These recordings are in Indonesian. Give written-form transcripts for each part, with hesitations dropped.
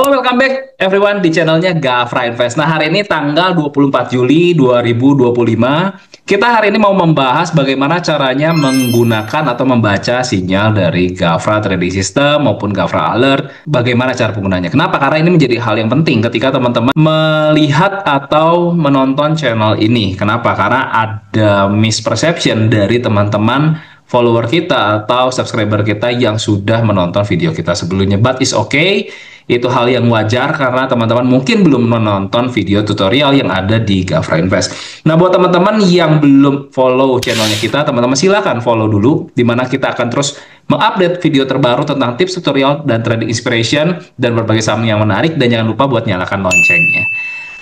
Halo, welcome back everyone di channelnya Gafra Invest. Nah, hari ini tanggal 24 Juli 2025. Kita hari ini mau membahas bagaimana caranya menggunakan atau membaca sinyal dari Gafra Trading System maupun Gafra Alert. Bagaimana cara penggunanya. Kenapa? Karena ini menjadi hal yang penting ketika teman-teman melihat atau menonton channel ini. Kenapa? Karena ada misperception dari teman-teman follower kita atau subscriber kita yang sudah menonton video kita sebelumnya. But it's okay. Itu hal yang wajar karena teman-teman mungkin belum menonton video tutorial yang ada di Gafra Invest. Nah, buat teman-teman yang belum follow channelnya kita, teman-teman silakan follow dulu, di mana kita akan terus mengupdate video terbaru tentang tips tutorial dan trading inspiration dan berbagai saham yang menarik. Dan jangan lupa buat nyalakan loncengnya.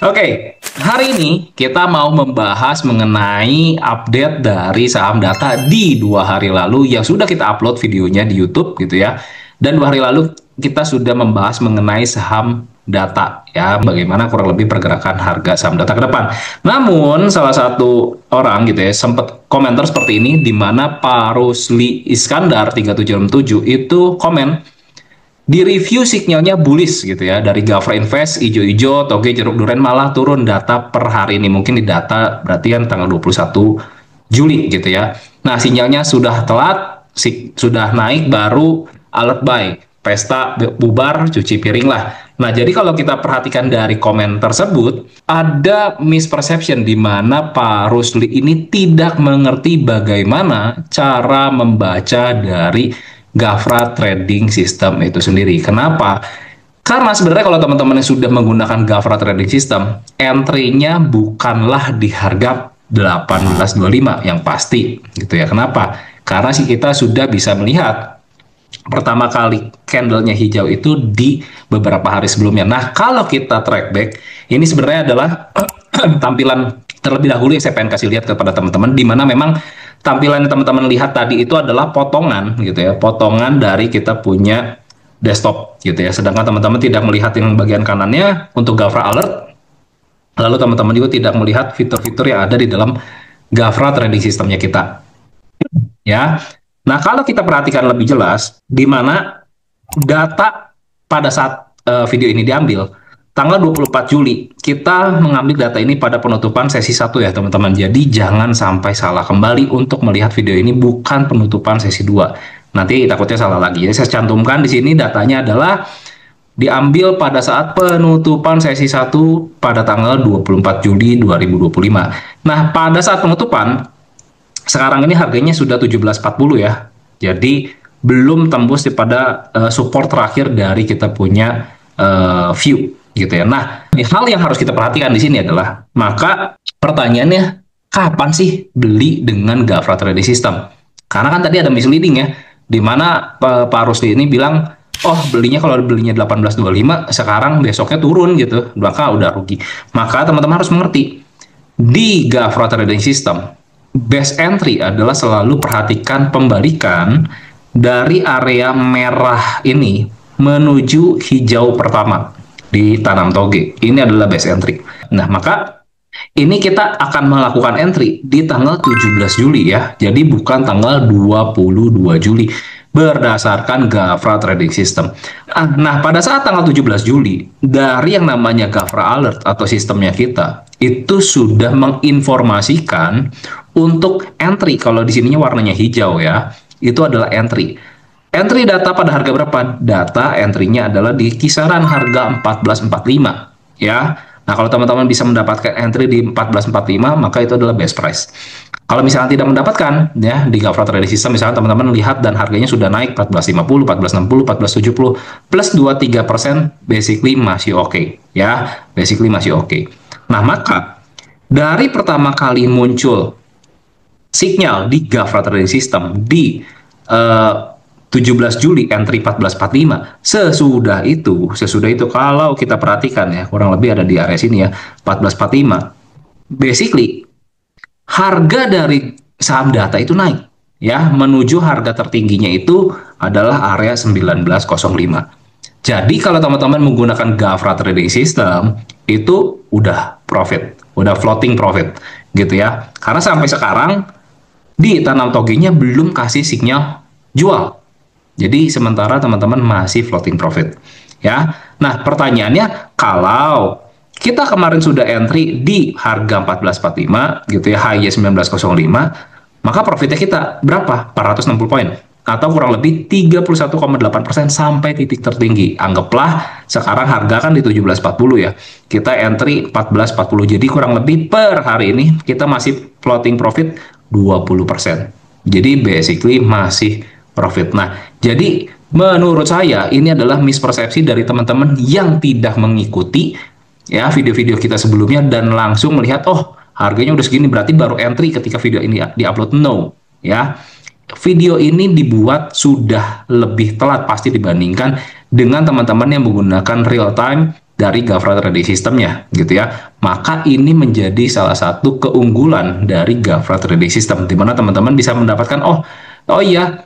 Oke, hari ini kita mau membahas mengenai update dari saham data di 2 hari lalu yang sudah kita upload videonya di YouTube gitu ya. Dan 2 hari lalu kita sudah membahas mengenai saham data ya, bagaimana kurang lebih pergerakan harga saham data ke depan. Namun salah satu orang gitu ya sempat komentar seperti ini, di mana Pak Rusli Iskandar 3767 itu komen di review signalnya bullish gitu ya dari Gafra Invest, ijo-ijo, toge, jeruk duren malah turun data per hari ini. Mungkin di data berarti kan tanggal 21 Juli gitu ya. Nah, sinyalnya sudah telat, sudah naik baru alert buy. Pesta bubar, cuci piring lah. Nah, jadi kalau kita perhatikan dari komen tersebut, ada misperception di mana Pak Rusli ini tidak mengerti bagaimana cara membaca dari Gafra Trading System itu sendiri. Kenapa? Karena sebenarnya kalau teman-teman yang sudah menggunakan Gafra Trading System, entry-nya bukanlah di harga 1825 yang pasti gitu ya. Kenapa? Karena kita sudah bisa melihat pertama kali candlenya hijau itu di beberapa hari sebelumnya. Nah, kalau kita track back, ini sebenarnya adalah tampilan terlebih dahulu yang saya pengen kasih lihat kepada teman-teman, di mana memang tampilan yang teman-teman lihat tadi itu adalah potongan gitu ya, potongan dari kita punya desktop gitu ya. Sedangkan teman-teman tidak melihat yang bagian kanannya untuk Gafra Alert, lalu teman-teman juga tidak melihat fitur-fitur yang ada di dalam Gafra Trading Systemnya kita ya. Nah, kalau kita perhatikan lebih jelas, di mana data pada saat video ini diambil, tanggal 24 Juli, kita mengambil data ini pada penutupan sesi 1 ya, teman-teman. Jadi, jangan sampai salah kembali untuk melihat video ini bukan penutupan sesi 2. Nanti takutnya salah lagi. Jadi, saya cantumkan di sini datanya adalah diambil pada saat penutupan sesi 1 pada tanggal 24 Juli 2025. Nah, pada saat penutupan, sekarang ini harganya sudah 17.40 ya. Jadi belum tembus pada support terakhir dari kita punya view gitu ya. Nah, hal yang harus kita perhatikan di sini adalah, maka pertanyaannya kapan sih beli dengan Gafra Trading System? Karena kan tadi ada misleading ya, di mana Pak Rusli ini bilang, oh belinya kalau belinya 1825 sekarang besoknya turun gitu, maka udah rugi. Maka teman-teman harus mengerti, di Gafra Trading System best entry adalah selalu perhatikan pembalikan dari area merah ini menuju hijau pertama di tanam toge. Ini adalah best entry. Nah, maka ini kita akan melakukan entry di tanggal 17 Juli ya. Jadi bukan tanggal 22 Juli berdasarkan Gafra Trading System. Nah, pada saat tanggal 17 Juli, dari yang namanya Gafra Alert atau sistemnya kita, itu sudah menginformasikan untuk entry. Kalau di sininya warnanya hijau ya, itu adalah entry. Entry data pada harga berapa? Data entry-nya adalah di kisaran harga 14.45 ya. Nah, kalau teman-teman bisa mendapatkan entry di 14.45, maka itu adalah best price. Kalau misalnya tidak mendapatkan ya di Gafra Trading System, misalnya teman-teman lihat dan harganya sudah naik 14.50, 14.60, 14.70 plus 23%, basically masih oke ya. Basically masih oke. Nah, maka dari pertama kali muncul sinyal di Gafra Trading System di 17 Juli entry 14.45, sesudah itu kalau kita perhatikan ya, kurang lebih ada di area sini ya, 14.45, basically harga dari saham data itu naik ya, menuju harga tertingginya itu adalah area 19.05. Jadi kalau teman-teman menggunakan Gafra Trading System itu udah profit, udah floating profit gitu ya. Karena sampai sekarang di tanam togenya belum kasih sinyal jual. Jadi sementara teman-teman masih floating profit ya. Nah, pertanyaannya, kalau kita kemarin sudah entry di harga 14.45 gitu ya, high 19.05, maka profitnya kita berapa? 460 poin atau kurang lebih 31,8% sampai titik tertinggi. Anggaplah sekarang harga kan di 17.40 ya. Kita entry 14.40. Jadi kurang lebih per hari ini kita masih floating profit 20%. Jadi basically masih profit. Nah, jadi menurut saya ini adalah mispersepsi dari teman-teman yang tidak mengikuti ya video-video kita sebelumnya dan langsung melihat, oh harganya udah segini berarti baru entry ketika video ini diupload. No, ya. Video ini dibuat sudah lebih telat pasti dibandingkan dengan teman-teman yang menggunakan real time dari Gafra Trading System-nya gitu ya. Maka ini menjadi salah satu keunggulan dari Gafra Trading System, di mana teman-teman bisa mendapatkan oh iya,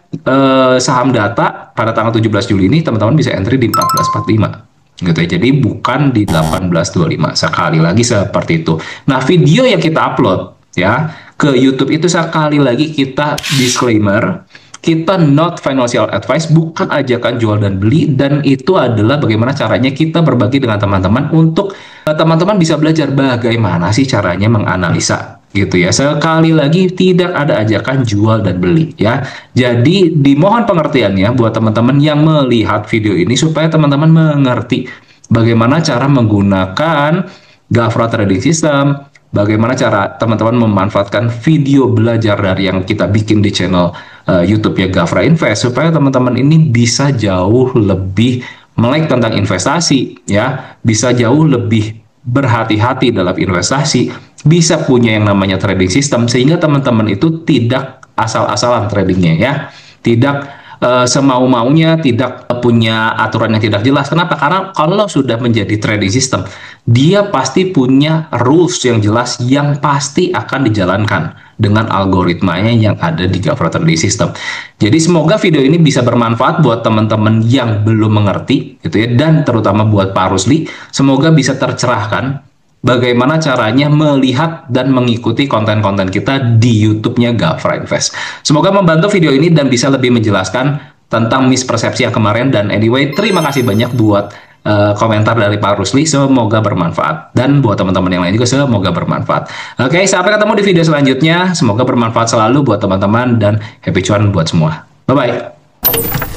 saham data pada tanggal 17 Juli ini teman-teman bisa entry di 14.45 gitu ya. Jadi bukan di 18.25. Sekali lagi seperti itu. Nah, video yang kita upload ya ke YouTube itu sekali lagi kita disclaimer, kita not financial advice, bukan ajakan jual dan beli, dan itu adalah bagaimana caranya kita berbagi dengan teman-teman untuk teman-teman bisa belajar bagaimana sih caranya menganalisa gitu ya. Sekali lagi tidak ada ajakan jual dan beli ya. Jadi dimohon pengertiannya buat teman-teman yang melihat video ini supaya teman-teman mengerti bagaimana cara menggunakan Gafra Trading System, bagaimana cara teman-teman memanfaatkan video belajar dari yang kita bikin di channel YouTube-nya Gafra Invest supaya teman-teman ini bisa jauh lebih melek tentang investasi ya, bisa jauh lebih berhati-hati dalam investasi, bisa punya yang namanya trading system sehingga teman-teman itu tidak asal-asalan tradingnya ya, tidak semau-maunya, tidak punya aturan yang tidak jelas. Kenapa? Karena kalau sudah menjadi trading system, dia pasti punya rules yang jelas yang pasti akan dijalankan dengan algoritmanya yang ada di Gafra Trading System. Jadi semoga video ini bisa bermanfaat buat teman-teman yang belum mengerti gitu ya, dan terutama buat Pak Rusli, semoga bisa tercerahkan bagaimana caranya melihat dan mengikuti konten-konten kita di YouTube-nya Gafra Invest. Semoga membantu video ini dan bisa lebih menjelaskan tentang mispersepsi yang kemarin. Dan anyway, terima kasih banyak buat komentar dari Pak Rusli. Semoga bermanfaat. Dan buat teman-teman yang lain juga semoga bermanfaat. Oke, sampai ketemu di video selanjutnya. Semoga bermanfaat selalu buat teman-teman dan happy cuan buat semua. Bye-bye.